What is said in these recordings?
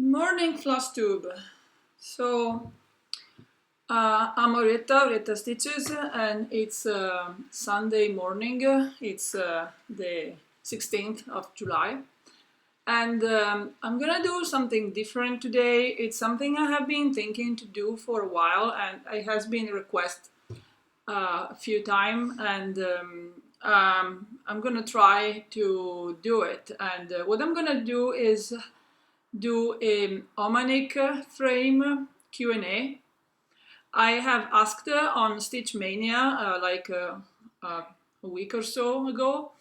Morning, Flosstube. So I'm Orietta Stitches, and it's Sunday morning. It's the 16th of July, and I'm gonna do something different today. It's something I have been thinking to do for a while, and it has been requested a few times, and I'm gonna try to do it. And what I'm gonna do is do a Omanik frame Q&A. I have asked on Stitch Mania a week or so ago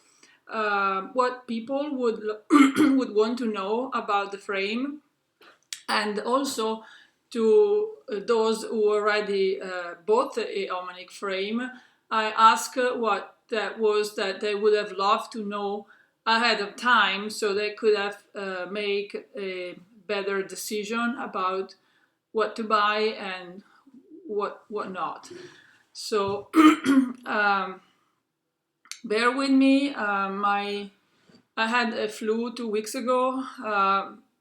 what people would would want to know about the frame, and also to those who already bought a Omanik frame. I asked what that was that they would have loved to know ahead of time, so they could have make a better decision about what to buy and what not. So bear with me. I had a flu 2 weeks ago,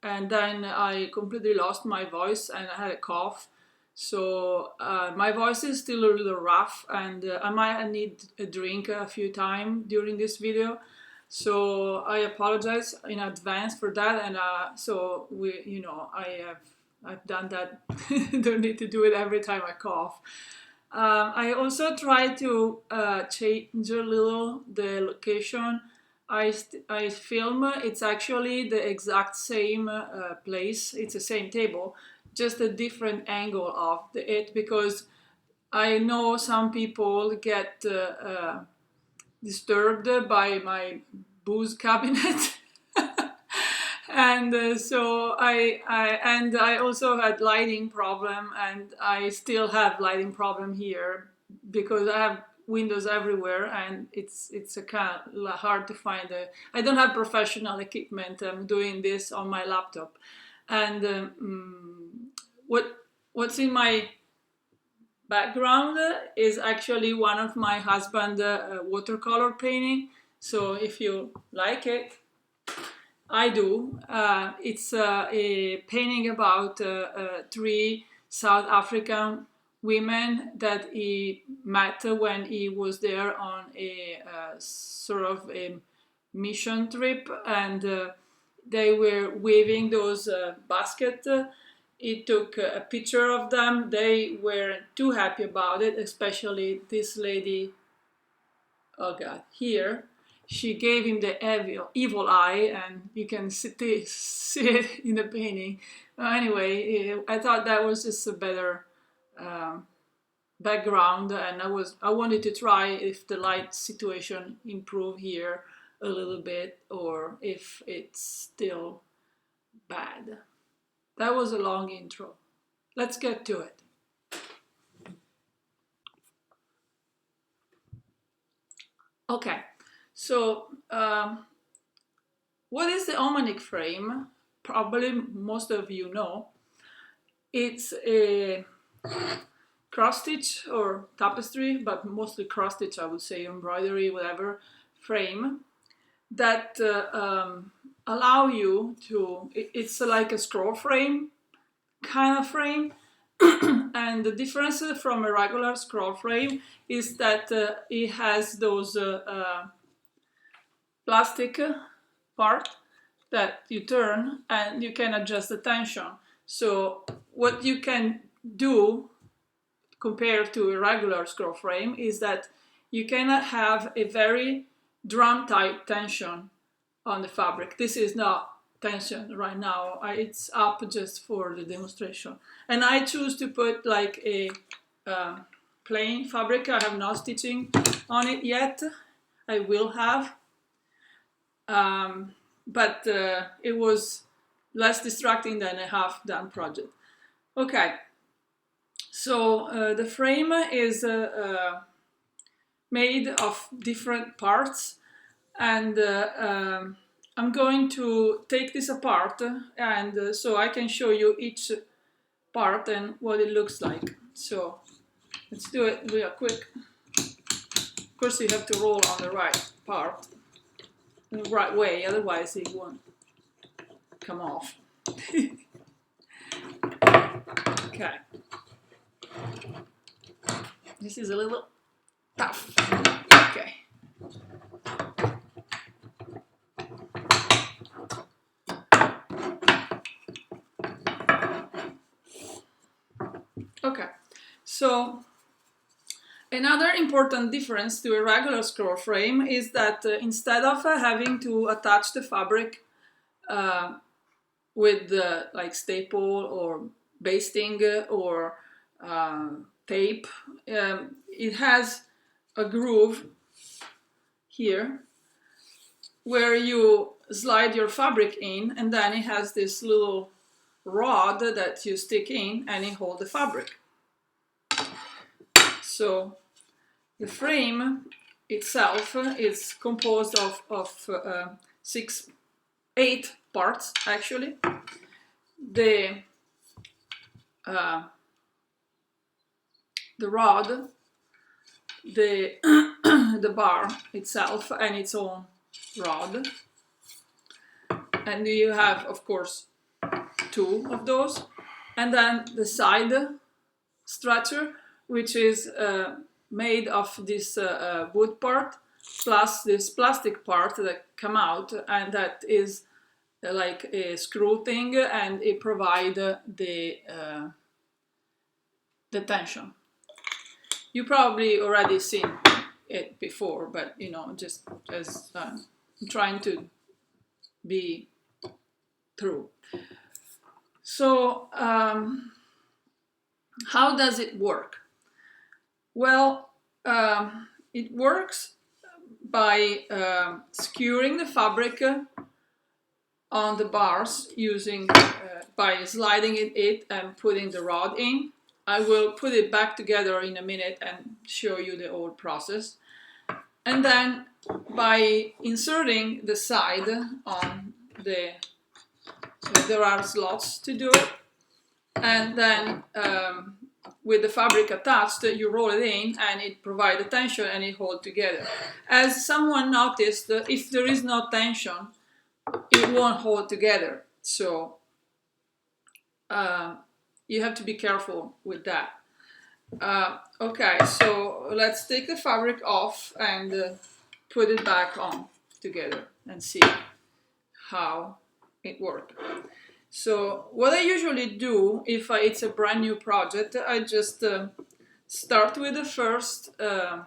and then I completely lost my voice and I had a cough. So my voice is still a little rough, and I might need a drink a few times during this video. So I apologize in advance for that, and so I've done that. Don't need to do it every time I cough. I also try to change a little the location I film. It's actually the exact same place. It's the same table, just a different angle of it, because I know some people get disturbed by my booze cabinet. And so I also had lighting problem, and I still have lighting problem here because I have windows everywhere, and it's a kind of hard to find. I don't have professional equipment. I'm doing this on my laptop, and what's in my background is actually one of my husband's watercolor painting. So if you like it, I do. It's a painting about 3 South African women that he met when he was there on a sort of a mission trip, and they were weaving those baskets. He took a picture of them. They weren't too happy about it, especially this lady. Oh God, here. She gave him the evil eye, and you can see it in the painting. Anyway, I thought that was just a better background, and I wanted to try if the light situation improved here a little bit, or if it's still bad. That was a long intro. Let's get to it. Okay. So, what is the Omanik frame? Probably most of you know. It's a cross-stitch or tapestry, but mostly cross-stitch, I would say, embroidery, whatever, frame that allow you to, it's like a scroll frame kind of frame. And the difference from a regular scroll frame is that it has those plastic part that you turn, and you can adjust the tension. So what you can do compared to a regular scroll frame is that you cannot have a very drum tight tension on the fabric. This is not tension right now. It's up just for the demonstration. And I choose to put like a plain fabric. I have not stitching on it yet. I will have. But it was less distracting than a half-done project. Okay, so the frame is made of different parts, and I'm going to take this apart, and so I can show you each part and what it looks like. So let's do it real quick. Of course, you have to roll on the right part, in the right way, otherwise it won't come off. Okay. This is a little tough. Okay. Okay. So another important difference to a regular scroll frame is that instead of having to attach the fabric with like staple or basting or tape, it has a groove here where you slide your fabric in, and then it has this little rod that you stick in and it holds the fabric. So the frame itself is composed of 8 parts actually. The rod, the the bar itself and its own rod, and you have of course 2 of those, and then the side structure, which is made of this wood part plus this plastic part that come out, and that is like a screw thing, and it provide the tension. You probably already seen it before, but you know, just as I'm trying to be true. So how does it work? Well, it works by skewering the fabric on the bars using by sliding it and putting the rod in. I will put it back together in a minute and show you the whole process. And then by inserting the side on there are slots to do it, and then with the fabric attached, you roll it in and it provides the tension and it holds together. As someone noticed, if there is no tension, it won't hold together. So you have to be careful with that. Okay, so let's take the fabric off and put it back on together and see how it works. So what I usually do if it's a brand new project, I just start with the first, the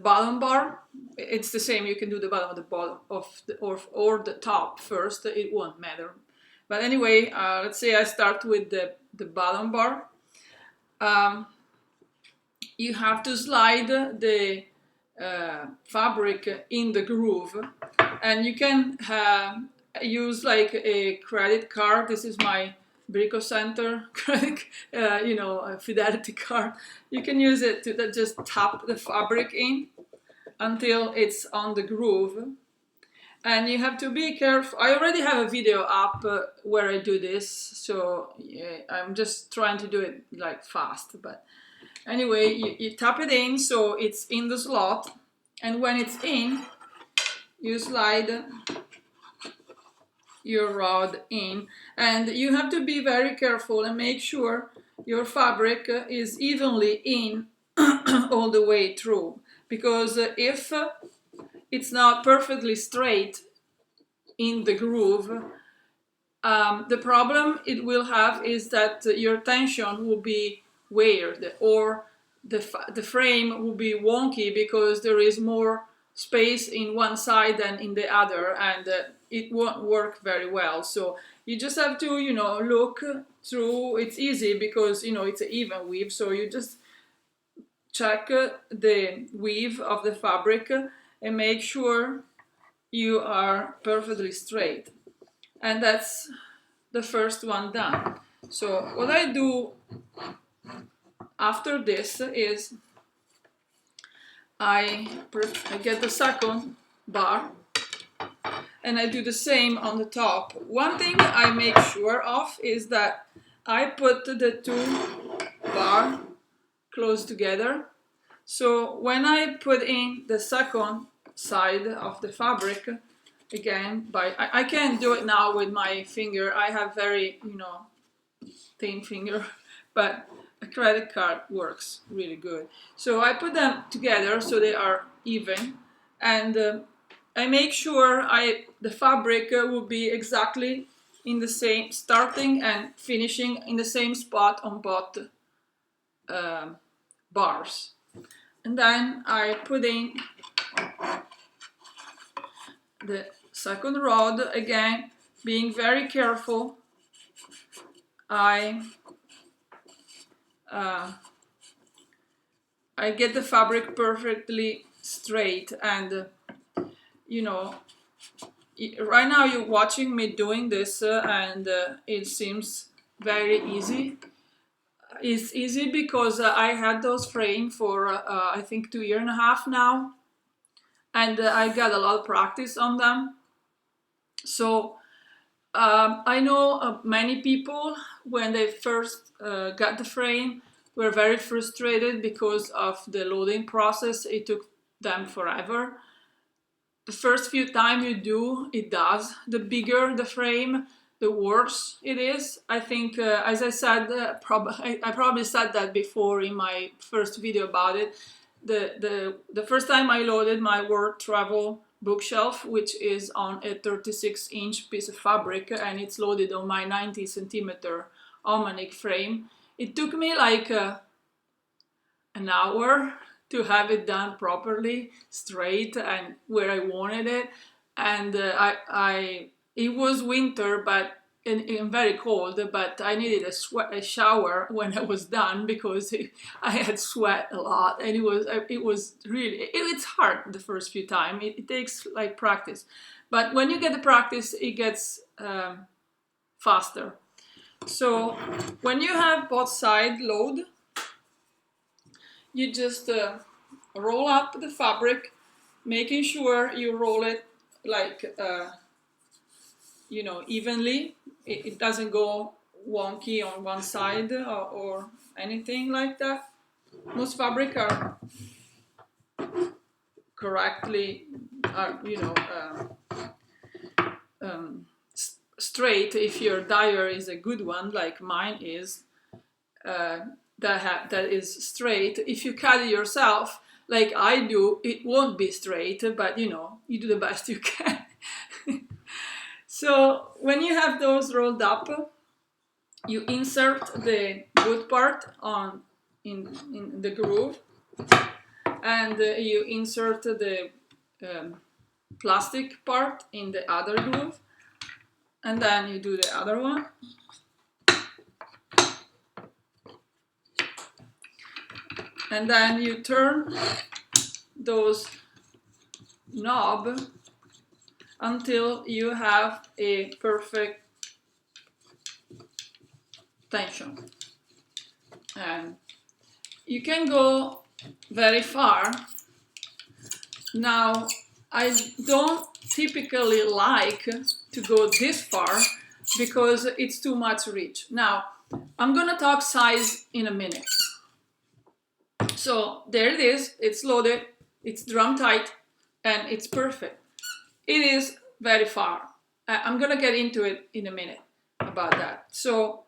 bottom bar. It's the same, you can do the bottom of the bottom of the, or the top first, it won't matter. But anyway, let's say I start with the bottom bar. You have to slide the fabric in the groove, and you can use like a credit card. This is my Brico Center credit, fidelity card. You can use it to just tap the fabric in until it's on the groove. And you have to be careful. I already have a video up where I do this, so yeah, I'm just trying to do it like fast. But anyway, you tap it in so it's in the slot, and when it's in, you slide your rod in, and you have to be very careful and make sure your fabric is evenly in all the way through, because if it's not perfectly straight in the groove, the problem it will have is that your tension will be weird, or the frame will be wonky because there is more space in one side than in the other, and it won't work very well. So you just have to, look through. It's easy because, it's an even weave, so you just check the weave of the fabric and make sure you are perfectly straight. And that's the first one done. So what I do after this is I get the second bar and I do the same on the top. One thing I make sure of is that I put the 2 bars close together. So when I put in the second side of the fabric, again, I can't do it now with my finger. I have very, thin finger, but a credit card works really good. So I put them together so they are even, and I make sure the fabric will be exactly in the same, starting and finishing in the same spot on both bars. And then I put in the second rod, again being very careful. I get the fabric perfectly straight, and you know, right now you're watching me doing this, and it seems very easy. It's easy because I had those frames for I think 2.5 years now, and I got a lot of practice on them. So I know many people, when they first got the frame, were very frustrated because of the loading process. It took them forever. The first few times you do, it does. The bigger the frame, the worse it is. I think, as I said, I probably said that before in my first video about it. The first time I loaded my work travel bookshelf, which is on a 36-inch piece of fabric, and it's loaded on my 90-centimeter Omanik frame, it took me like an hour to have it done properly, straight, and where I wanted it. And it was winter, but and very cold, but I needed a shower when I was done because I had sweat a lot, and it was really, it's hard the first few times. It takes like practice, but when you get the practice, it gets faster. So when you have both sides load, you just roll up the fabric, making sure you roll it like you know, evenly. It doesn't go wonky on one side or anything like that. Most fabric are correctly, you know, straight. If your dyer is a good one, like mine is, that is straight. If you cut it yourself, like I do, it won't be straight, but you know, you do the best you can. So when you have those rolled up, you insert the wood part in the groove, and you insert the plastic part in the other groove, and then you do the other one. And then you turn those knobs until you have a perfect tension. And you can go very far. Now, I don't typically like to go this far because it's too much reach. Now, I'm gonna talk size in a minute. So there it is, it's loaded, it's drum tight, and it's perfect. It is very far. I'm gonna get into it in a minute about that. So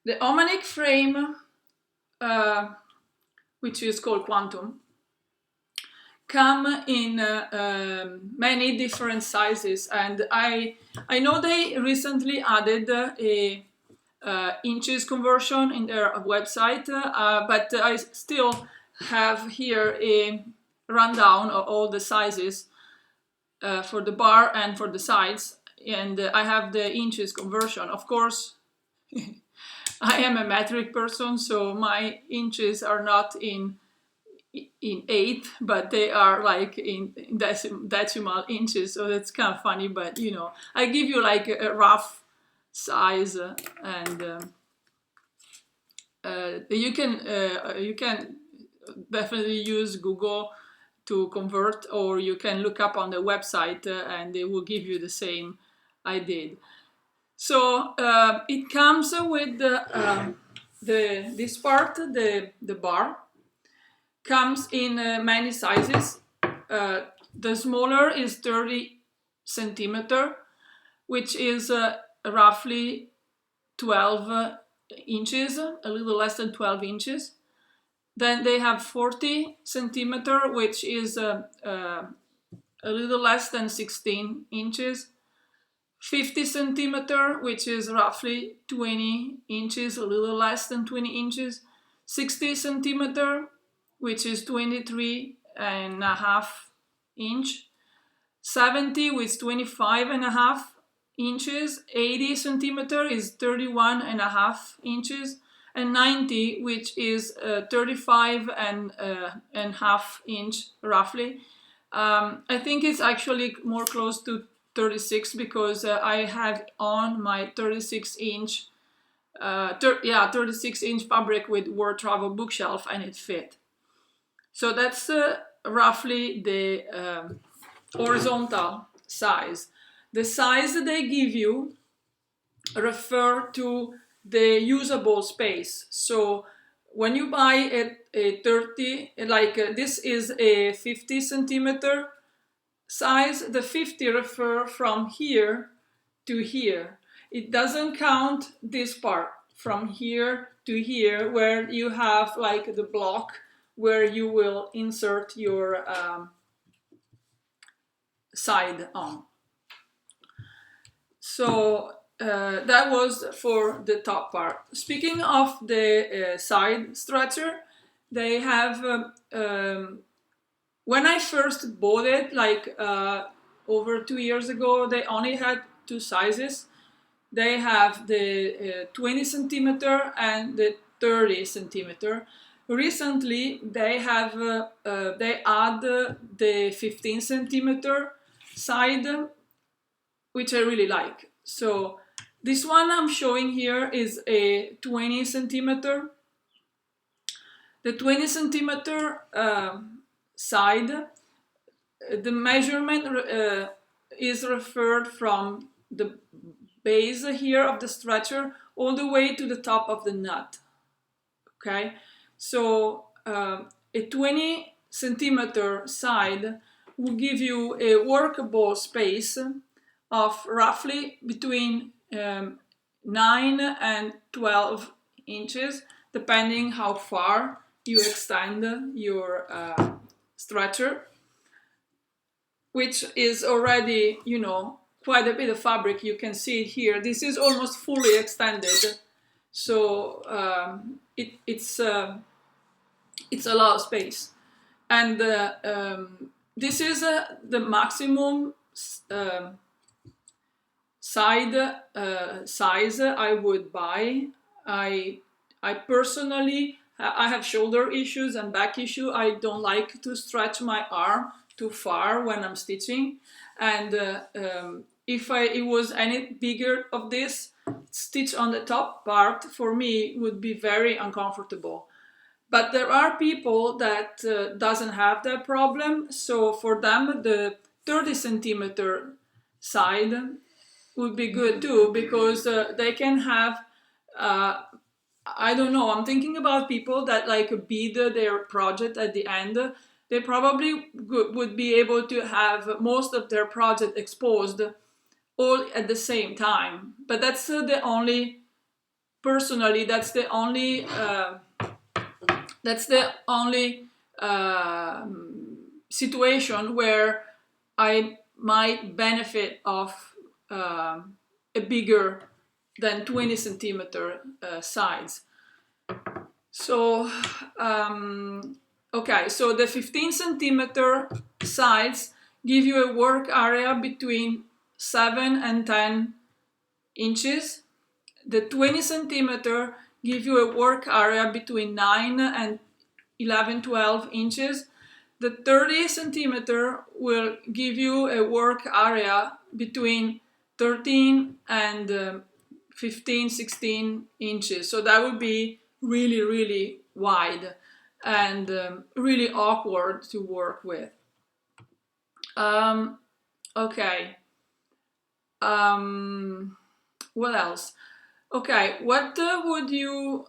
the Omanik frame, which is called Quantum, come in many different sizes, and I know they recently added a inches conversion in their website, but I still have here a rundown of all the sizes for the bar and for the sides, and I have the inches conversion. Of course, I am a metric person, so my inches are not in 8, but they are like in decimal inches, so that's kind of funny. But you know, I give you like a rough size, and you can definitely use Google to convert, or you can look up on the website and they will give you the same I did. So it comes with this part, the bar, comes in many sizes. The smaller is 30 centimeter, which is roughly 12 inches, a little less than 12 inches. Then they have 40 centimeter, which is a little less than 16 inches. 50 centimeter, which is roughly 20 inches, a little less than 20 inches. 60 centimeter, which is 23.5 inch. 70, which is 25.5 inches. 80 centimeter is 31.5 inches. And 90, which is 35.5 inch, roughly. I think it's actually more close to 36 because I have on my 36-inch 36-inch fabric with word travel bookshelf, and it fit. So that's roughly the horizontal size. The size that they give you refer to the usable space. So when you buy a 30, like this is a 50 centimeter size, the 50 refer from here to here. It doesn't count this part from here to here where you have like the block where you will insert your side on. So that was for the top part. Speaking of the side stretcher, they have when I first bought it, like over 2 years ago, they only had two sizes. They have the 20 centimeter and the 30 centimeter. Recently, they have they add the 15 centimeter side, which I really like. So this one I'm showing here is a 20 centimeter. The 20 centimeter side, the measurement is referred from the base here of the stretcher all the way to the top of the nut. Okay, so a 20 centimeter side will give you a workable space of roughly between 9 and 12 inches, depending how far you extend your stretcher, which is already, you know, quite a bit of fabric. You can see it here. This is almost fully extended, so it's a lot of space. And this is the maximum side size I would buy. I personally, I have shoulder issues and back issue. I don't like to stretch my arm too far when I'm stitching, and if it was any bigger of this, stitch on the top part for me would be very uncomfortable. But there are people that doesn't have that problem, so for them the 30 centimeter side would be good too, because they can have I don't know, I'm thinking about people that like bead their project at the end. They probably would be able to have most of their project exposed all at the same time. But that's the only, personally, that's the only situation where I might benefit of a bigger than 20 centimeter size. So okay, so the 15 centimeter sides give you a work area between 7 and 10 inches. The 20 centimeter give you a work area between 9 and 12 inches. The 30 centimeter will give you a work area between 13 and 15, 16 inches. So that would be really, really wide and really awkward to work with. Okay. What else? Okay, what would you,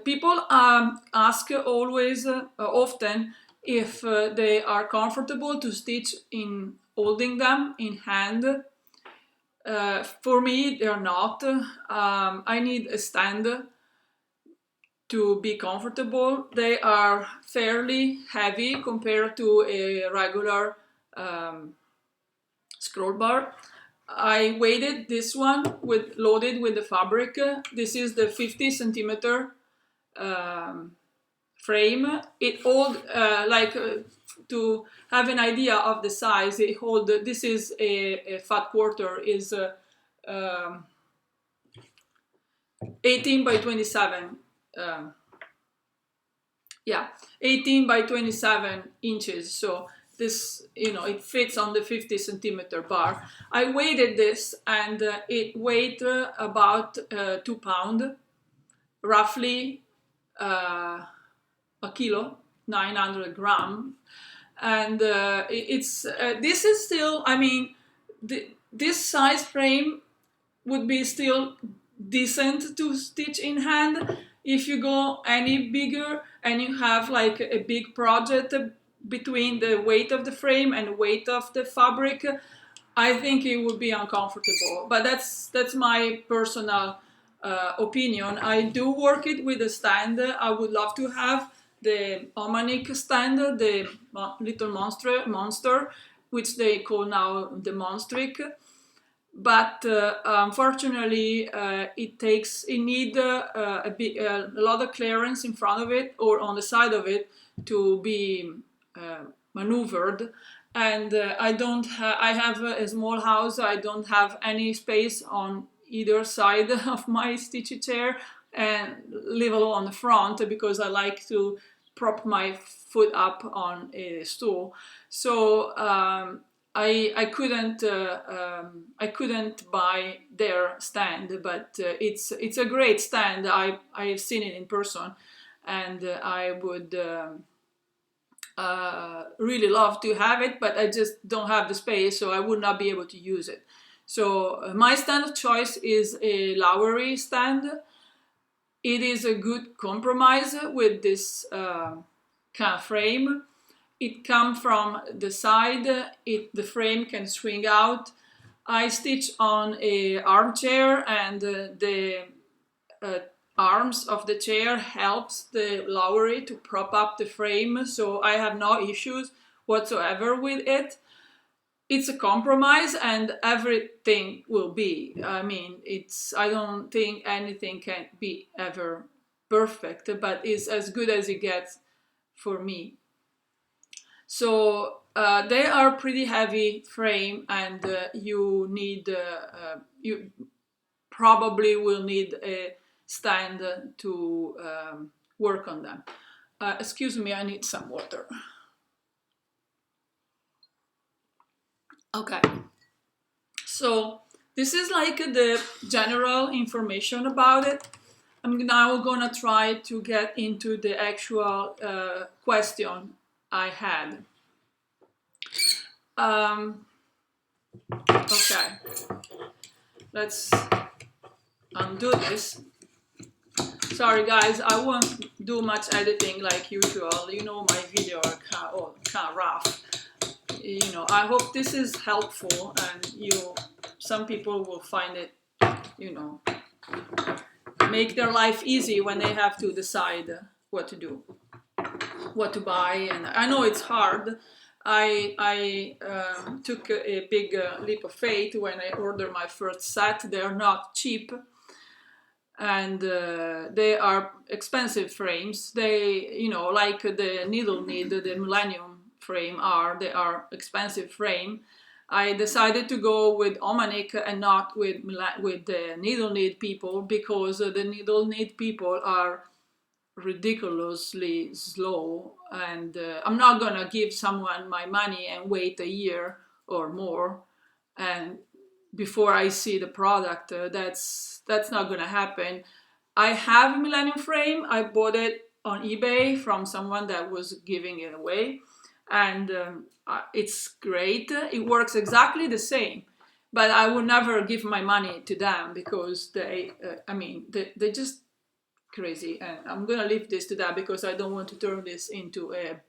people ask always, often, if they are comfortable to stitch in holding them in hand. For me, they're not. I need a stand to be comfortable. They are fairly heavy compared to a regular scroll bar. I weighted this one loaded with the fabric. This is the 50 centimeter frame. It hold to have an idea of the size. It hold. This is a fat quarter is 18 by 27. Yeah, 18 by 27 inches. So this, it fits on the 50 centimeter bar. I weighted this, and it weighed about 2 pounds, roughly a kilo, 900 grams. And this is still, this size frame would be still decent to stitch in hand. If you go any bigger and you have like a big project between the weight of the frame and weight of the fabric, I think it would be uncomfortable. But that's my personal opinion. I do work it with a stand. I would love to have the Omanik stand, the little monster, which they call now the Monstric. But unfortunately, it needs a lot of clearance in front of it or on the side of it to be maneuvered. And I have a small house. I don't have any space on either side of my stitchy chair, and leave alone on the front, because I like to prop my foot up on a stool. So I couldn't buy their stand, but it's a great stand. I've seen it in person, and I would really love to have it, but I just don't have the space, so I would not be able to use it. So my stand of choice is a Lowry stand. It is a good compromise with this kind of frame. It comes from the side. The frame can swing out. I stitch on a armchair, and the arms of the chair helps the Lowry to prop up the frame, so I have no issues whatsoever with it. It's a compromise, and everything will be. I don't think anything can be ever perfect, but it's as good as it gets for me. So they are pretty heavy frame, and you probably will need a stand to work on them. Excuse me, I need some water. Okay, so this is like the general information about it. I'm now gonna try to get into the actual question I had. Okay, let's undo this. Sorry guys, I won't do much editing like usual. My video are kind of rough. I hope this is helpful, and some people will find it, make their life easy when they have to decide what to do, what to buy. And I know it's hard. I took a big leap of faith when I ordered my first set. They're not cheap, and they are expensive frames. They, like the Needle Need, the Millennium frame they are expensive frame. I decided to go with Omanik and not with the Needle Need people, because the Needle Need people are ridiculously slow, and I'm not gonna give someone my money and wait a year or more and before I see the product. That's not gonna happen. I have a Millennium frame. I bought it on eBay from someone that was giving it away, and it's great. It works exactly the same, but I would never give my money to them, because they just crazy. And I'm gonna leave this to that, because I don't want to turn this into a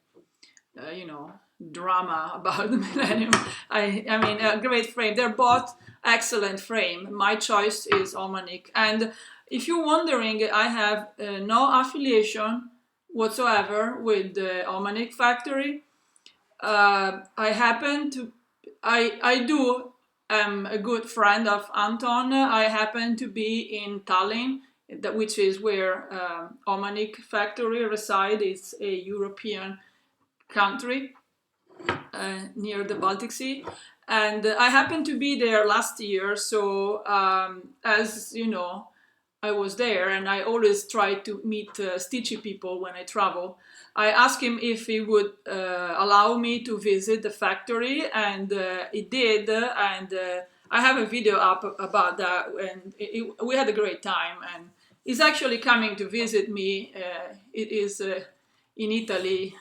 drama about the Millennium. I mean, a great frame. They're both excellent frame. My choice is Omanik. And if you're wondering, I have no affiliation whatsoever with the Omanik factory. I'm a good friend of Anton. I happen to be in Tallinn, which is where Omanik factory resides. It's a European country near the Baltic Sea. And I happened to be there last year, so as you know, I was there, and I always try to meet Stitchy people when I travel. I asked him if he would allow me to visit the factory, and he did, and I have a video up about that, and we had a great time, and he's actually coming to visit me. It is in Italy,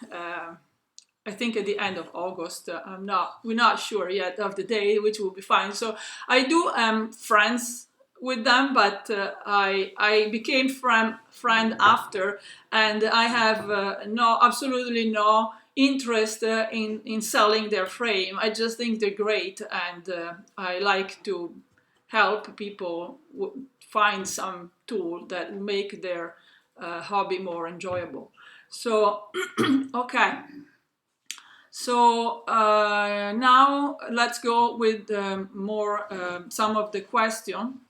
I think at the end of August. We're not sure yet of the day, which will be fine. So I do friends with them, but I became friend after, and I have absolutely no interest in selling their frame. I just think they're great, and I like to help people find some tool that make their hobby more enjoyable. So okay. So now let's go with more some of the question.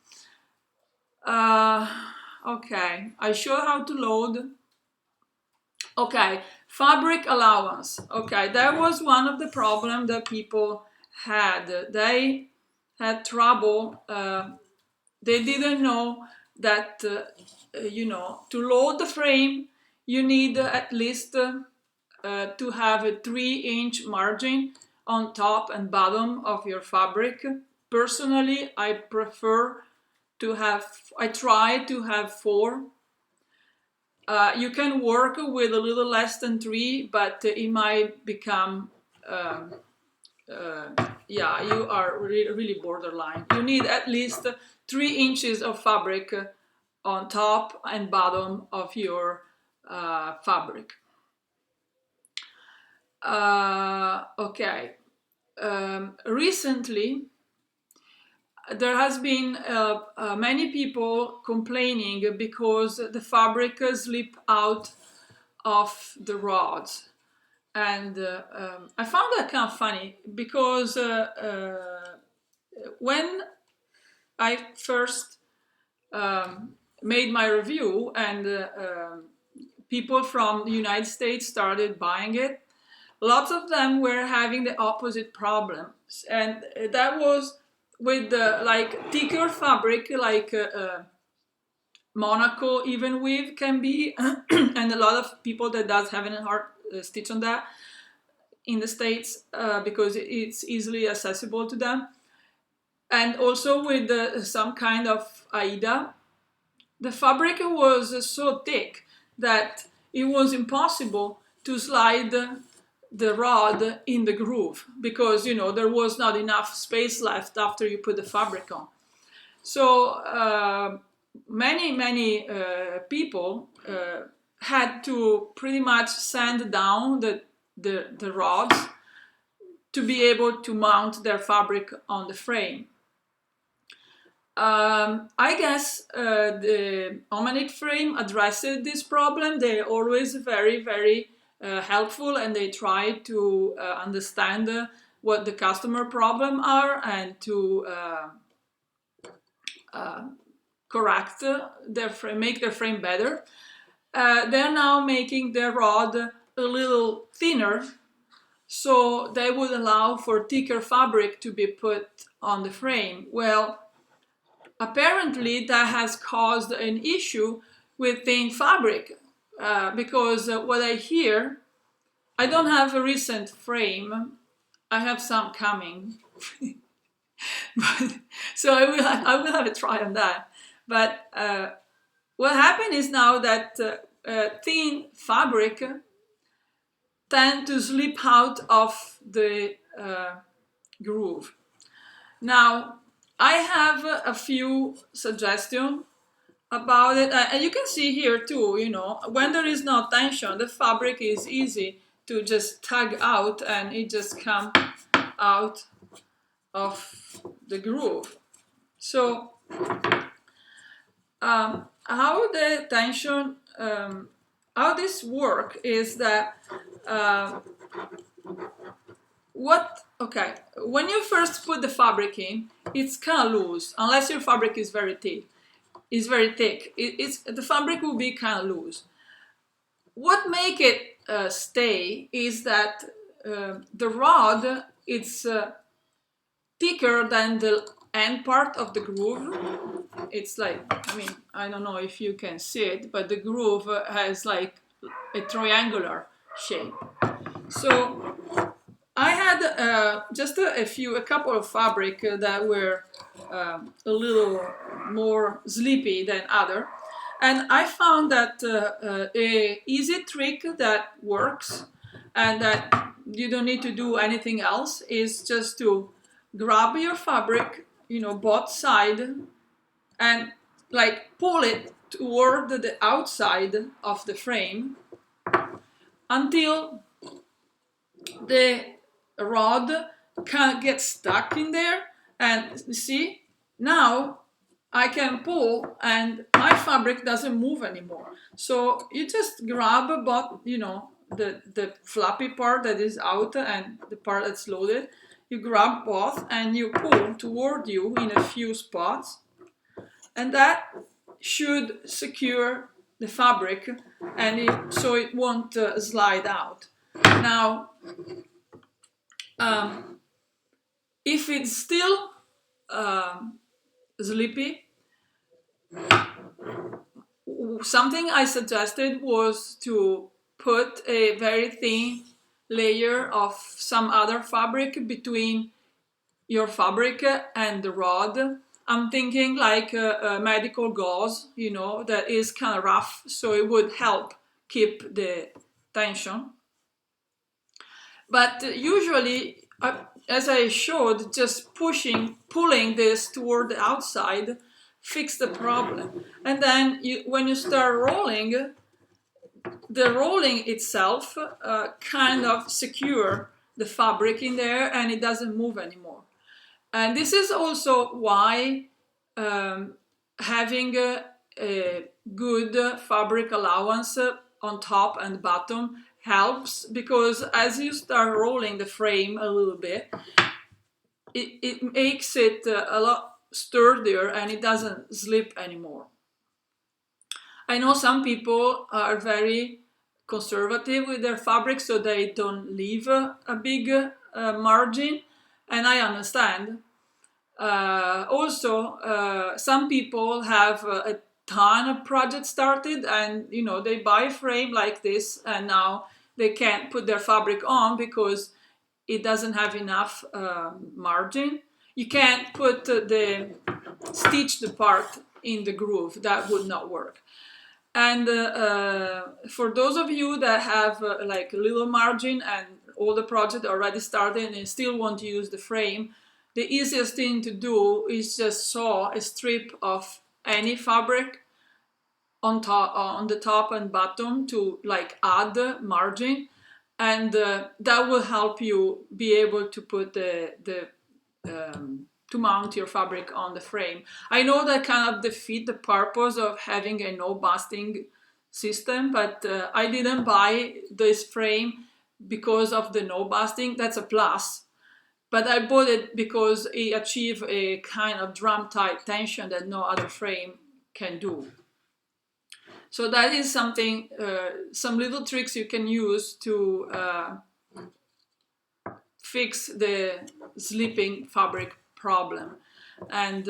Okay, I show how to load. Okay, fabric allowance. Okay, that was one of the problems that people had. They had trouble. They didn't know that to load the frame, you need at least to have a 3-inch margin on top and bottom of your fabric. Personally, I try to have 4. You can work with a little less than 3, but it might become, you are really borderline. You need at least 3 inches of fabric on top and bottom of your fabric. Okay. Recently, there has been many people complaining because the fabric slip out of the rods, and I found that kind of funny because when I first made my review and people from the United States started buying it, lots of them were having the opposite problems, and that was with like thicker fabric, like Monaco even weave can be, and a lot of people that does have a hard stitch on that in the States because it's easily accessible to them, and also with some kind of Aida. The fabric was so thick that it was impossible to slide the rod in the groove because there was not enough space left after you put the fabric on. So many people had to pretty much sand down the rods to be able to mount their fabric on the frame. I guess the Omanik frame addresses this problem. They're always very helpful, and they try to understand what the customer problem are and to correct their frame, make their frame better. They're now making their rod a little thinner, so they would allow for thicker fabric to be put on the frame. Well, apparently that has caused an issue with thin fabric because what I hear, I don't have a recent frame, I have some coming. So I will have a try on that. But what happened is now that thin fabric tend to slip out of the groove. Now, I have a few suggestions about it, and you can see here too, when there is no tension, the fabric is easy to just tug out, and it just comes out of the groove. So how the tension, how this work is that when you first put the fabric in, it's kind of loose, unless your fabric is very thick. The fabric will be kind of loose. What make it stay is that the rod, it's thicker than the end part of the groove. It's like, I mean, I don't know if you can see it, but the groove has like a triangular shape. So I had just a couple of fabric that were a little more sleepy than other, and I found that a easy trick that works and that you don't need to do anything else is just to grab your fabric, both sides, and like pull it toward the outside of the frame until the rod can't get stuck in there. And see, now I can pull and my fabric doesn't move anymore. So you just grab both, the flappy part that is out and the part that's loaded. You grab both and you pull toward you in a few spots, and that should secure the fabric, and so it won't slide out. Now, if it's still sleepy, something I suggested was to put a very thin layer of some other fabric between your fabric and the rod. I'm thinking like a medical gauze, that is kind of rough, so it would help keep the tension. But usually, as I showed, just pulling this toward the outside fix the problem. And then when you start rolling, the rolling itself kind of secure the fabric in there, and it doesn't move anymore. And this is also why having a good fabric allowance on top and bottom helps, because as you start rolling the frame a little bit, it makes it a lot sturdier and it doesn't slip anymore. I know some people are very conservative with their fabric, so they don't leave a big margin, and I understand. Also, some people have a ton of projects started, and they buy a frame like this, and now they can't put their fabric on because it doesn't have enough margin. You can't put stitch the part in the groove. That would not work. And for those of you that have like a little margin and all the project already started and still want to use the frame, the easiest thing to do is just sew a strip of any fabric on the top and bottom to like add margin, and that will help you be able to put to mount your fabric on the frame. I know that kind of defeat the purpose of having a no busting system, but I didn't buy this frame because of the no busting. That's a plus. But I bought it because it achieves a kind of drum tight tension that no other frame can do. So that is something, some little tricks you can use to fix the slipping fabric problem. And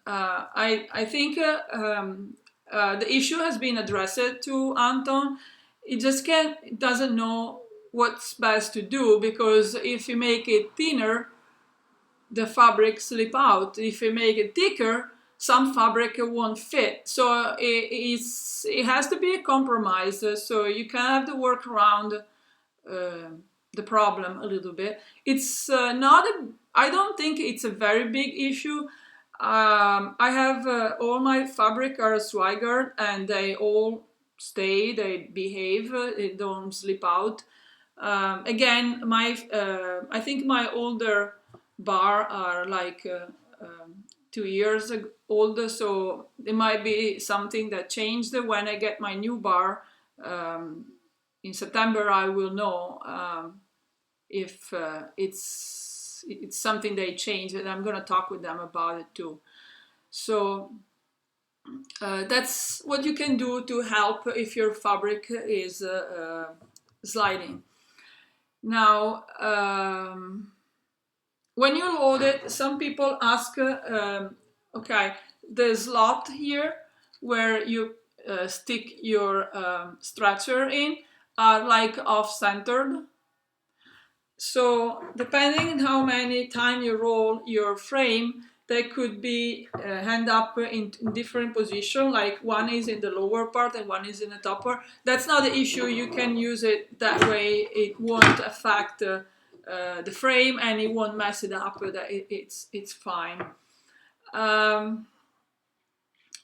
I think the issue has been addressed to Anton. It just doesn't know what's best to do, because if you make it thinner, the fabric slip out. If you make it thicker, some fabric won't fit. So it has to be a compromise. So you kind of have to work around the problem a little bit. It's I don't think it's a very big issue. I have all my fabric are Swigert, and they all stay, they behave, they don't slip out. Again, I think my older bar are like 2 years old, so it might be something that changed. When I get my new bar in September, I will know if it's something they changed, and I'm gonna talk with them about it too. So that's what you can do to help if your fabric is sliding. Now, when you load it, some people ask, okay, the slot here where you stick your stretcher in are like off-centered. So depending on how many times you roll your frame, they could be end up in different positions, like one is in the lower part and one is in the top part. That's not the issue. You can use it that way. It won't affect the frame and it won't mess it up. It's fine.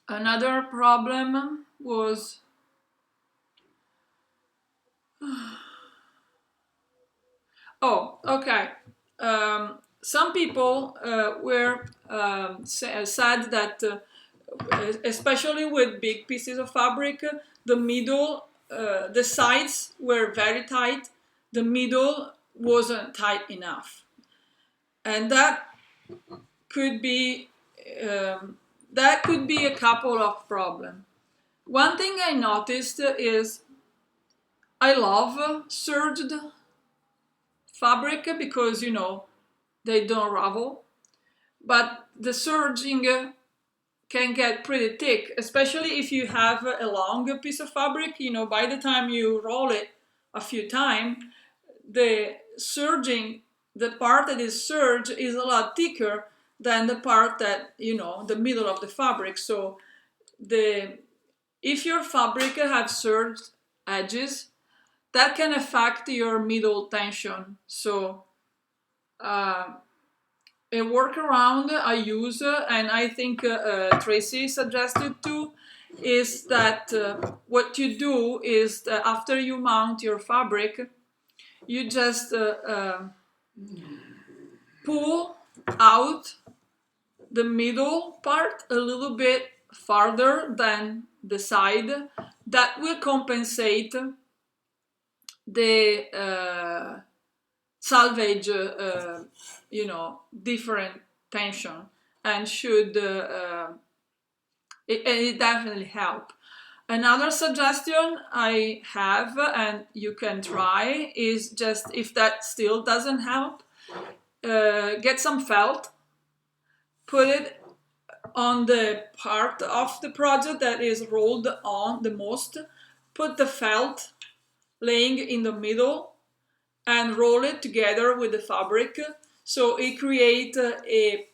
Another problem was oh, okay. Some people were sad that, especially with big pieces of fabric, the middle, the sides were very tight. The middle wasn't tight enough, and that could be a couple of problems. One thing I noticed is I love serged fabric because, you know, they don't ravel, but the serging can get pretty thick, especially if you have a long piece of fabric. You know, by the time you roll it a few times, the serging, the part that is serged is a lot thicker than the part that, you know, the middle of the fabric. So if your fabric have serged edges, that can affect your middle tension. So a workaround I use, and I think Tracy suggested too, is that what you do is that after you mount your fabric, you just pull out the middle part a little bit farther than the side. That will compensate the salvage, you know, different tension, and should it definitely help. Another suggestion I have, and you can try, is just if that still doesn't help, get some felt, put it on the part of the project that is rolled on the most, put the felt laying in the middle and roll it together with the fabric, so it creates a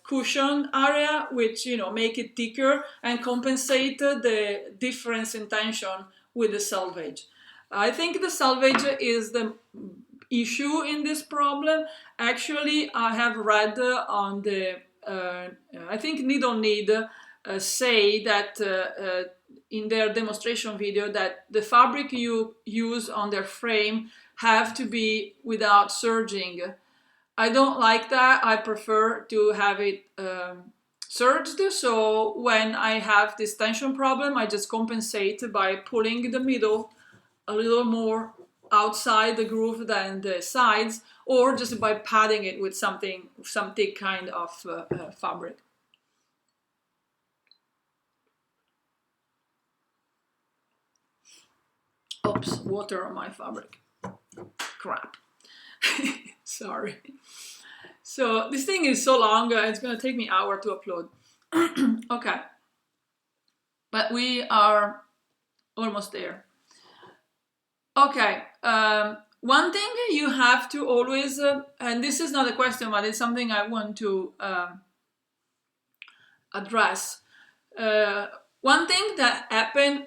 cushion area, which, you know, make it thicker and compensate the difference in tension with the selvage. I think the selvage is the issue in this problem. Actually, I have read on the I think Needle Need say that in their demonstration video that the fabric you use on their frame have to be without serging. I don't like that. I prefer to have it serged. So when I have this tension problem, I just compensate by pulling the middle a little more outside the groove than the sides, or just by padding it with some thick kind of fabric. Oops, water on my fabric. Crap. Sorry. So this thing is so long, it's gonna take me an hour to upload. Okay, but we are almost there. Okay, one thing you have to always, and this is not a question, but it's something I want to address. One thing that happens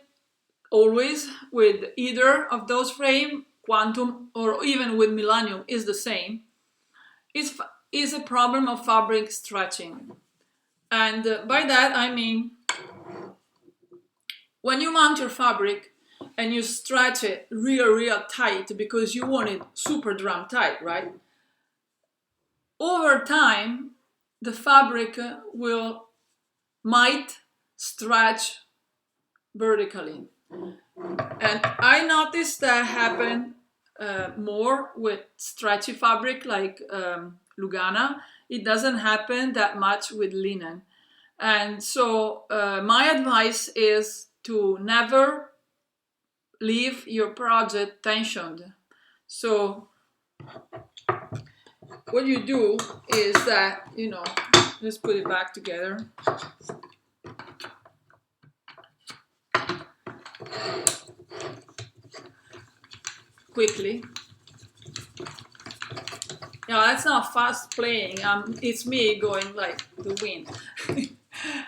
always with either of those frame, Quantum or even with Millennium, is the same, is a problem of fabric stretching. And by that I mean, when you mount your fabric and you stretch it real tight because you want it super drum tight, right? Over time, the fabric might stretch vertically. And I noticed that happen more with stretchy fabric like Lugana. It doesn't happen that much with linen. And so my advice is to never leave your project tensioned. So what you do is that, let's put it back together. Quickly. No, that's not fast playing. It's me going like the wind.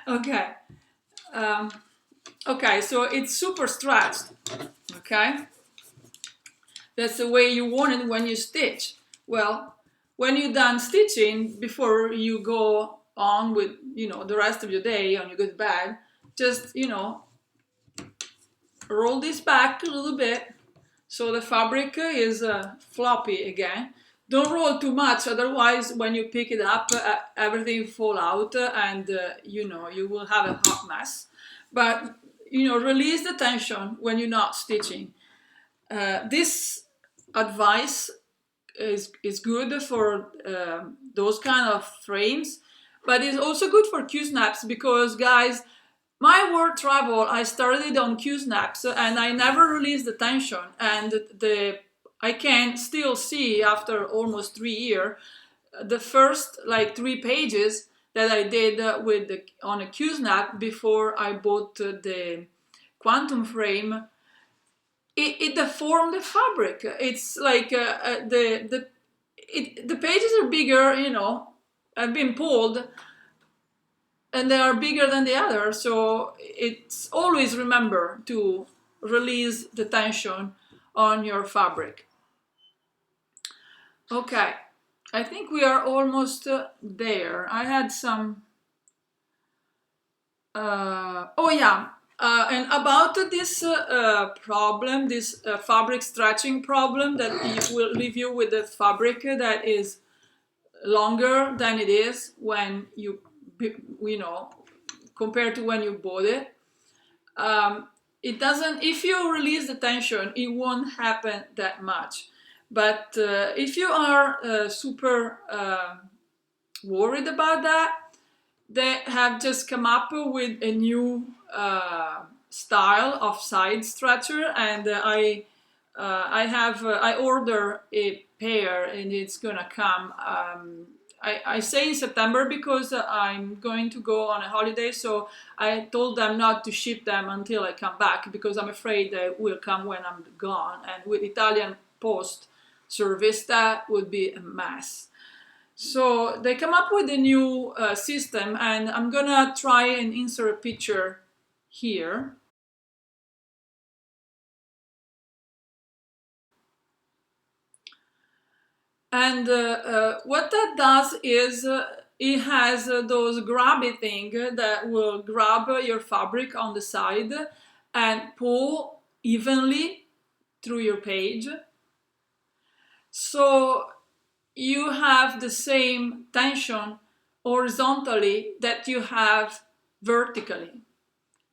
Okay. Okay, so it's super stretched. Okay. That's the way you want it when you stitch. Well, when you're done stitching, before you go on with, the rest of your day on your good bed, just, roll this back a little bit so the fabric is floppy again. Don't roll too much, otherwise when you pick it up, everything fall out and, you will have a hot mess. But, release the tension when you're not stitching. This advice is good for those kind of frames, but it's also good for Q-snaps because, guys, my world travel, I started on Q-snaps and I never released the tension, and I can still see after almost 3 years the first like 3 pages that I did on a Q-snap before I bought the Quantum frame. It deformed the fabric. It's like the pages are bigger, have been pulled, and they are bigger than the other. So it's always remember to release the tension on your fabric. Okay, I think we are almost there. I had some. Oh yeah. And about this problem, this fabric stretching problem that will leave you with a fabric that is longer than it is when compared to when you bought it. It doesn't, if you release the tension, it won't happen that much. But if you are super worried about that, they have just come up with a new style of side stretcher, and I order a pair, and it's gonna come. I say in September because I'm going to go on a holiday, so I told them not to ship them until I come back because I'm afraid they will come when I'm gone, and with Italian post service that would be a mess. So they come up with a new system, and I'm gonna try and insert a picture here. And what that does is it has those grabby thing that will grab your fabric on the side and pull evenly through your page. So you have the same tension horizontally that you have vertically.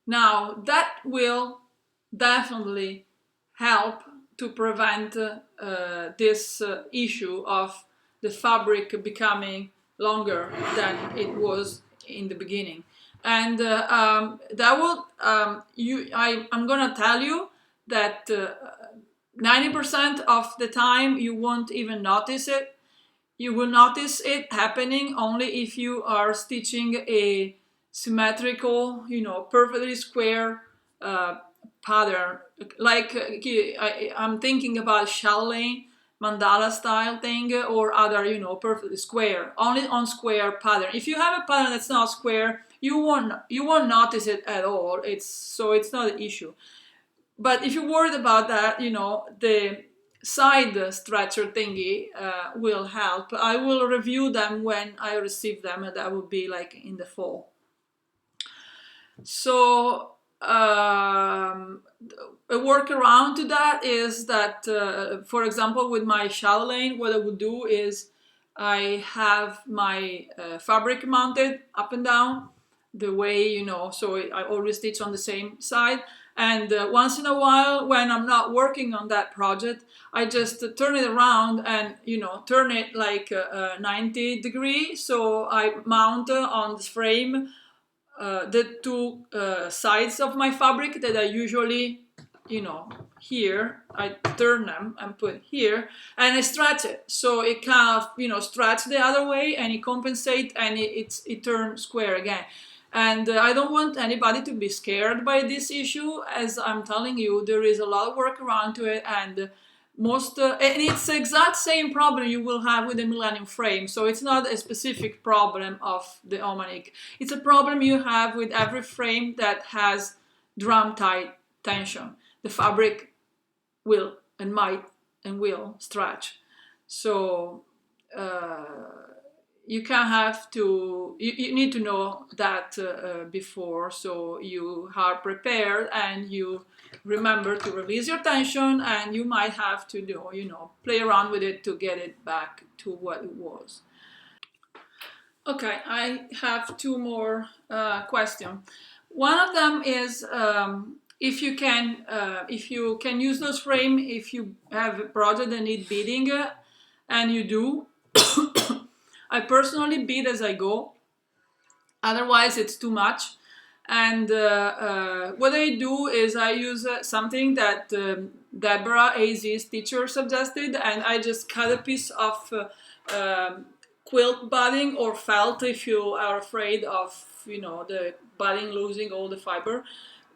Now that will definitely help to prevent this issue of the fabric becoming longer than it was in the beginning. And that will, I'm gonna tell you that 90% of the time you won't even notice it. You will notice it happening only if you are stitching a symmetrical, perfectly square pattern. Like I'm thinking about chatelaine, mandala style thing, or other, perfectly square. Only on square pattern. If you have a pattern that's not square, you won't notice it at all. It's not an issue. But if you're worried about that, the side stretcher thingy will help. I will review them when I receive them, and that will be like in the fall. So a workaround to that is that, for example, with my shadow lane, what I would do is I have my fabric mounted up and down the way, you know, so I always stitch on the same side. And once in a while, when I'm not working on that project, I just turn it around and, you know, turn it like 90 degrees. So I mount on the frame the two sides of my fabric that I usually, you know, here, I turn them and put here, and I stretch it. So it kind of, you know, stretch the other way, and it compensates, and it turns square again. And I don't want anybody to be scared by this issue. As I'm telling you, there is a lot of work around to it, and and it's the exact same problem you will have with the Millennium frame. So it's not a specific problem of the Omanik. It's a problem you have with every frame that has drum tight tension. The fabric will and might and will stretch. So you can have to, you need to know that before, so you are prepared and you remember to release your tension, and you might have to do, you know, play around with it to get it back to what it was. Okay, I have two more questions. One of them is if you can use those frames if you have a project that need beading, and you do. I personally bead as I go, otherwise it's too much. And what I do is I use something that Deborah AZ's teacher suggested, and I just cut a piece of quilt batting or felt if you are afraid of, you know, the batting losing all the fiber.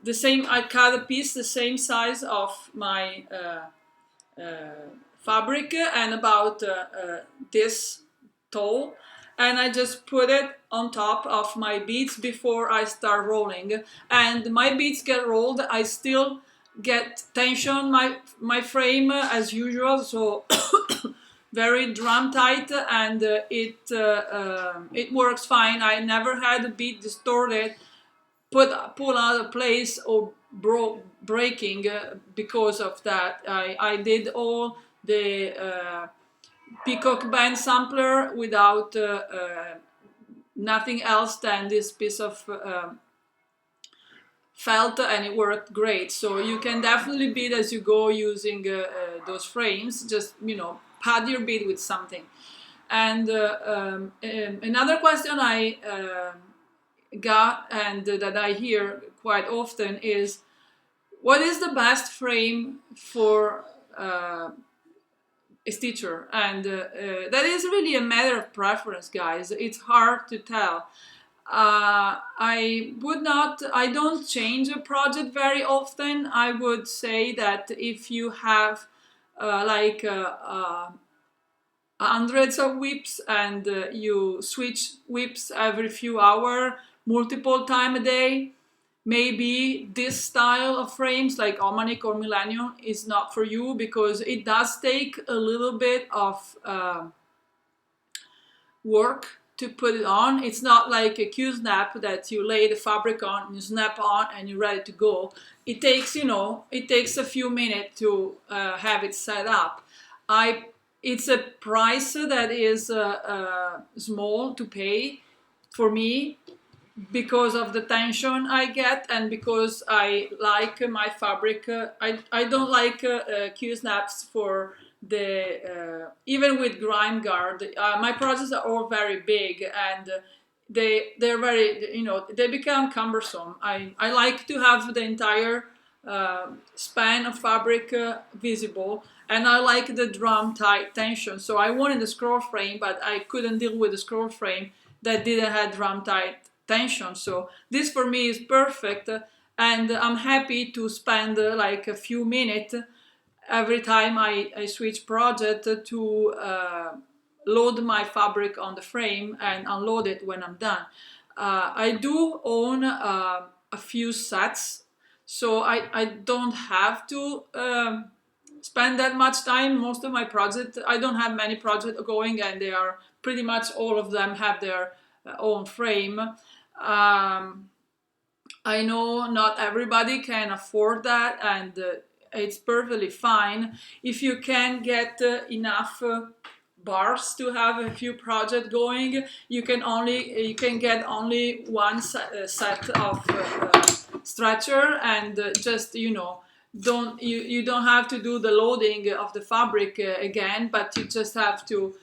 The same, I cut a piece the same size of my fabric and about this tall, and I just put it on top of my beads before I start rolling. And my beads get rolled, I still get tension my frame as usual, so very drum tight, and it works fine. I never had a bead distorted, pull out of place, or breaking because of that. I did all the peacock band sampler without nothing else than this piece of felt, and it worked great. So you can definitely bead as you go using those frames. Just, you know, pad your bead with something. And another question I got, and that I hear quite often, is what is the best frame for a stitcher? And that is really a matter of preference, guys. It's hard to tell. I don't change a project very often. I would say that if you have like hundreds of whips, and you switch whips every few hours, multiple times a day, maybe this style of frames like Omanik or Millennium is not for you, because it does take a little bit of work to put it on. It's not like a Q-snap that you lay the fabric on and you snap on and you're ready to go. It takes, you know, it takes a few minutes to have it set up. It's a price that is small to pay for me, because of the tension I get, and because I like my fabric. I don't like Q-snaps for the even with grime guard. My projects are all very big, and they're very, you know, they become cumbersome. I like to have the entire span of fabric visible, and I like the drum tight tension. So I wanted a scroll frame, but I couldn't deal with a scroll frame that didn't have drum tight tension. So this for me is perfect, and I'm happy to spend like a few minutes every time I switch project to load my fabric on the frame and unload it when I'm done. I do own a few sets, so I don't have to spend that much time. Most of my projects, I don't have many projects going, and they are pretty much all of them have their own frame. I I know not everybody can afford that, and it's perfectly fine. If you can get enough bars to have a few projects going, you can get only one set of stretcher, and just, you know, you don't have to do the loading of the fabric again, but you just have to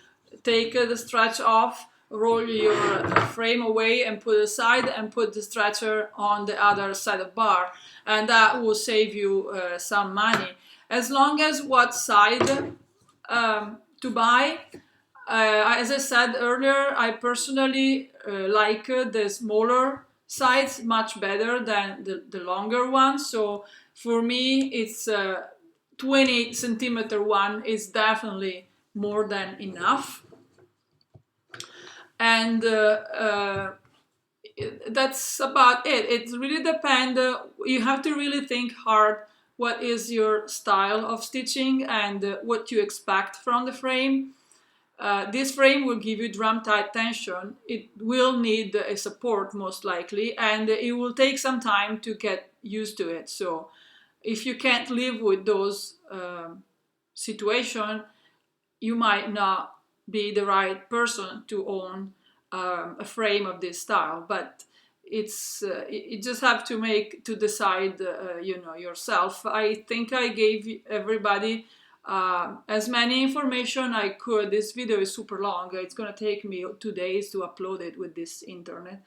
take the stretch off, roll your frame away and put it aside, and put the stretcher on the other side of bar, and that will save you some money. As long as what side to buy. As I said earlier, I personally like the smaller sides much better than the longer one. So for me, it's 20 centimeter one is definitely more than enough. And that's about it. It really depends. You have to really think hard what is your style of stitching and what you expect from the frame. This frame will give you drum tight tension. It will need a support most likely, and it will take some time to get used to it. So if you can't live with those situations, you might not be the right person to own a frame of this style. But it's you just have to decide you know, yourself. I think I gave everybody as many information I could. This video is super long. It's gonna take me 2 days to upload it with this internet.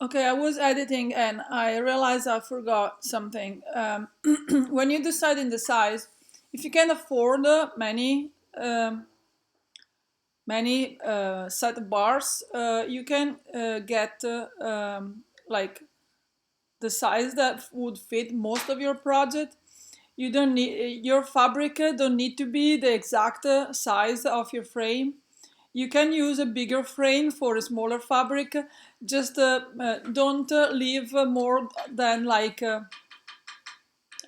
Okay, I was editing and I realized I forgot something. When you decide in the size, if you can afford many set of bars, you can get like the size that would fit most of your project. You don't need your fabric don't need to be the exact size of your frame. You can use a bigger frame for a smaller fabric. Just don't leave more than like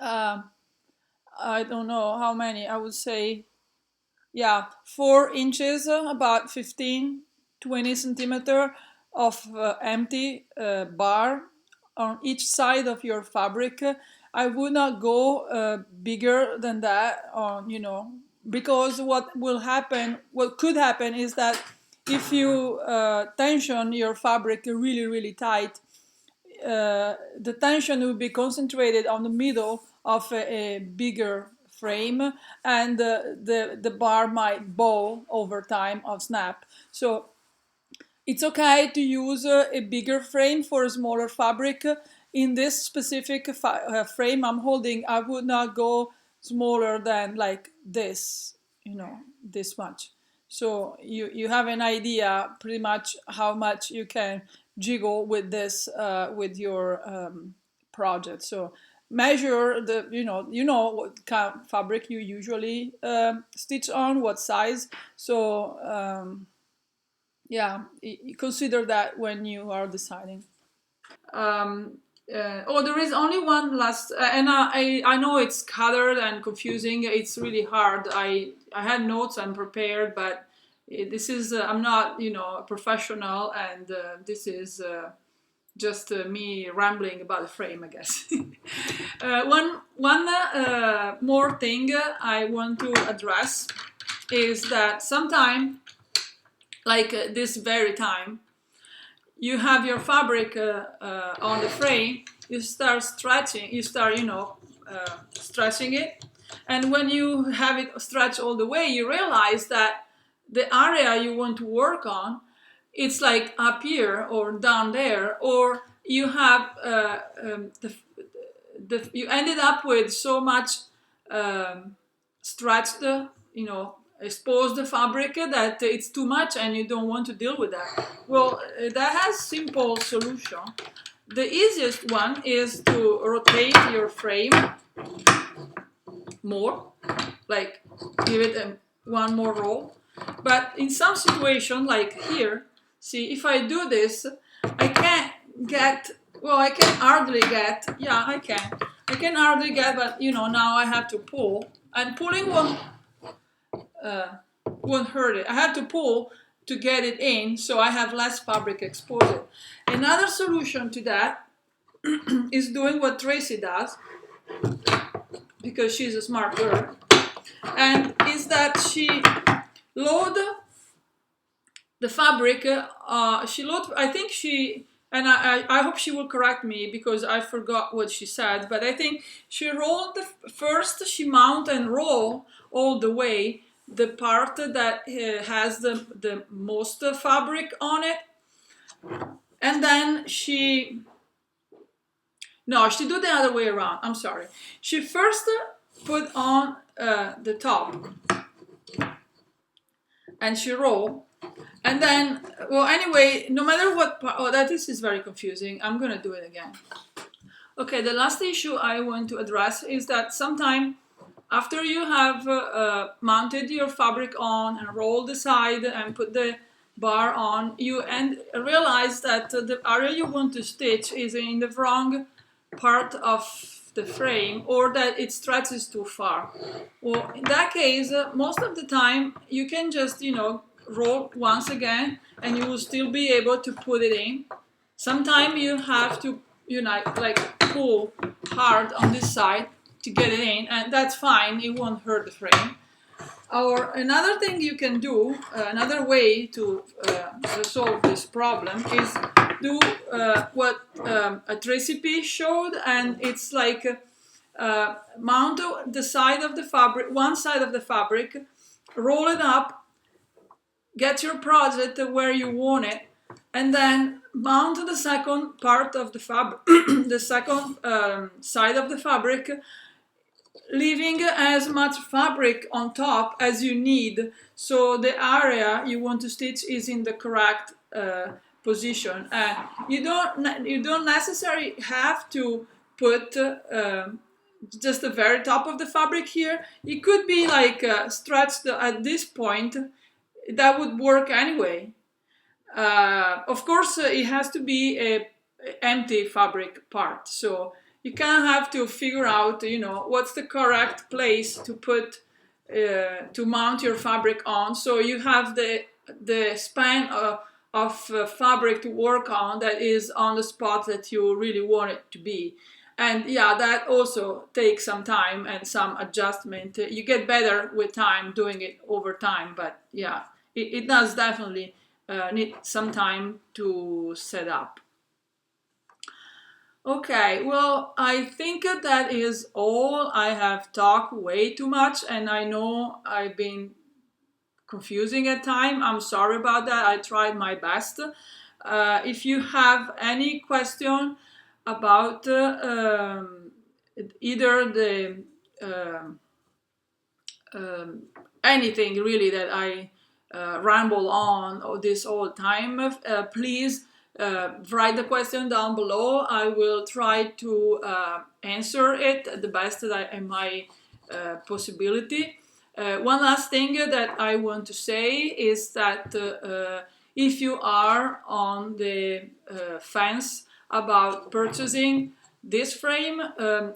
I don't know how many. I would say, yeah, 4 inches, about 15, 20 centimeter of empty bar on each side of your fabric. I would not go bigger than that, on, you know, because what could happen is that if you tension your fabric really, really tight, the tension will be concentrated on the middle of a bigger frame, and the bar might bow over time or snap. So it's okay to use a bigger frame for a smaller fabric. In this specific frame I'm holding, I would not go smaller than like this, you know, this much. So you have an idea pretty much how much you can jiggle with this with your project. So measure the, you know what kind of fabric you usually stitch on, what size. So yeah, consider that when you are deciding. Oh, there is only one last, and I know it's scattered and confusing. It's really hard. I had notes and prepared, but this is I'm not, you know, a professional, and this is just me rambling about the frame, I guess. One more thing I want to address is that sometime, like this very time, you have your fabric on the frame, you start stretching, stretching it, and when you have it stretched all the way, you realize that the area you want to work on, it's like up here or down there, or you have you ended up with so much stretched, exposed fabric that it's too much and you don't want to deal with that. Well, that has simple solution. The easiest one is to rotate your frame more, like give it one more roll. But in some situation, like here, see, if I do this, I can't get, well, I can hardly get, yeah, I can hardly get, but now I have to pull, and pulling won't hurt it. I have to pull to get it in, so I have less fabric exposed. Another solution to that is doing what Tracy does, because she's a smart girl, and is that she load the fabric, I think she, and I hope she will correct me because I forgot what she said, but I think she rolled first, she mount and roll all the way the part that has the most fabric on it, and then she do the other way around, I'm sorry. She first put on the top and she roll, and then, well, anyway, no matter what, this is very confusing. I'm gonna do it again. Okay, the last issue I want to address is that sometime after you have mounted your fabric on and rolled the side and put the bar on, you realize that the area you want to stitch is in the wrong part of the frame, or that it stretches too far. Well, in that case, most of the time you can just, roll once again and you will still be able to put it in. Sometimes you have to, like pull hard on this side to get it in, and that's fine, it won't hurt the frame. Or another thing you can do, another way to resolve this problem is do what a recipe showed, and it's like mount the side of the fabric, one side of the fabric, roll it up, get your project where you want it, and then mount the second part of the fabric, the second side of the fabric, leaving as much fabric on top as you need, so the area you want to stitch is in the correct position. And you don't necessarily have to put just the very top of the fabric here. It could be like stretched at this point. That would work anyway. Of course, it has to be a empty fabric part, so you kind of have to figure out, what's the correct place to put to mount your fabric on, so you have the span of fabric to work on that is on the spot that you really want it to be. And yeah, that also takes some time and some adjustment. You get better with time doing it over time, but yeah, it does definitely need some time to set up. Okay, well, I think that is all. I have talked way too much, and I know I've been confusing at times. I'm sorry about that. I tried my best. If you have any question about either the anything really that I ramble on this whole time, please write the question down below. I will try to answer it the best that in my possibility. One last thing that I want to say is that if you are on the fence about purchasing this frame,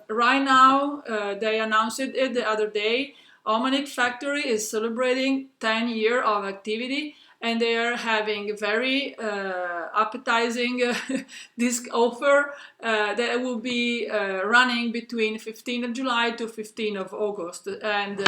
right now they announced it the other day. Omanik factory is celebrating 10 years of activity, and they are having a very appetizing disc offer that will be running between 15th of July to 15th of August. And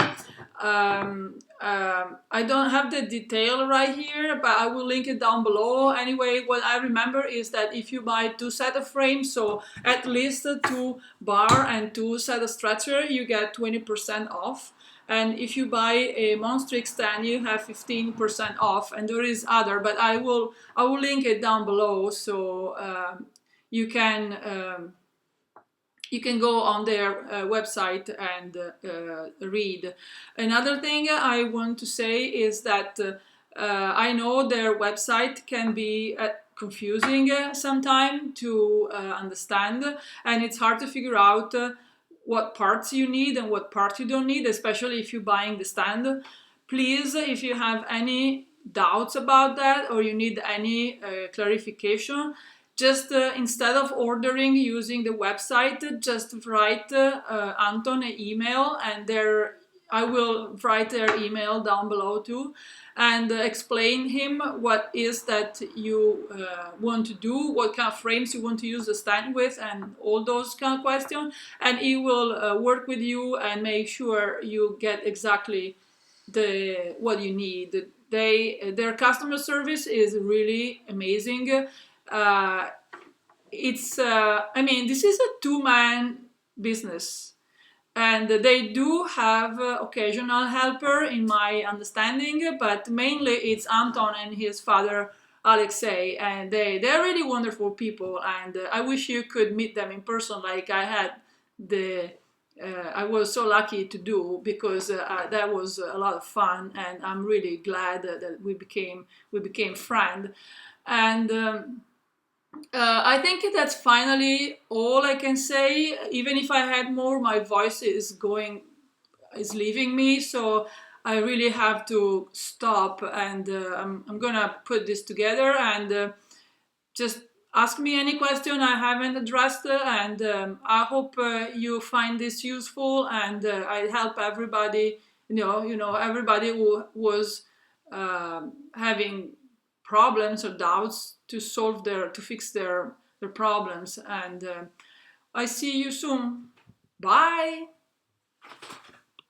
I don't have the detail right here, but I will link it down below. Anyway, what I remember is that if you buy 2 sets of frames, so at least 2 bar and 2 set of stretcher, you get 20% off. And if you buy a Monstrix stand, you have 15% off, and there is other, but I will link it down below, so you can go on their website and read. Another thing I want to say is that I know their website can be confusing sometimes to understand, and it's hard to figure out what parts you need and what parts you don't need, especially if you're buying the stand. Please, if you have any doubts about that or you need any clarification, just instead of ordering using the website, just write Anton an email, and I will write their email down below too, and explain him what is that you want to do, what kind of frames you want to use the stand with, and all those kind of questions. And he will work with you and make sure you get exactly what you need. Their customer service is really amazing. I mean, this is a two-man business, and they do have occasional helper in my understanding, but mainly it's Anton and his father Alexei, and they're really wonderful people, and I wish you could meet them in person like I had the I was so lucky to do, because that was a lot of fun, and I'm really glad that we became friends. And I think that's finally all I can say. Even if I had more, my voice is leaving me, so I really have to stop, and I'm gonna put this together, and just ask me any question I haven't addressed, and I hope you find this useful, and I help everybody. Everybody who was having problems or doubts to fix their problems. And I see you soon. Bye.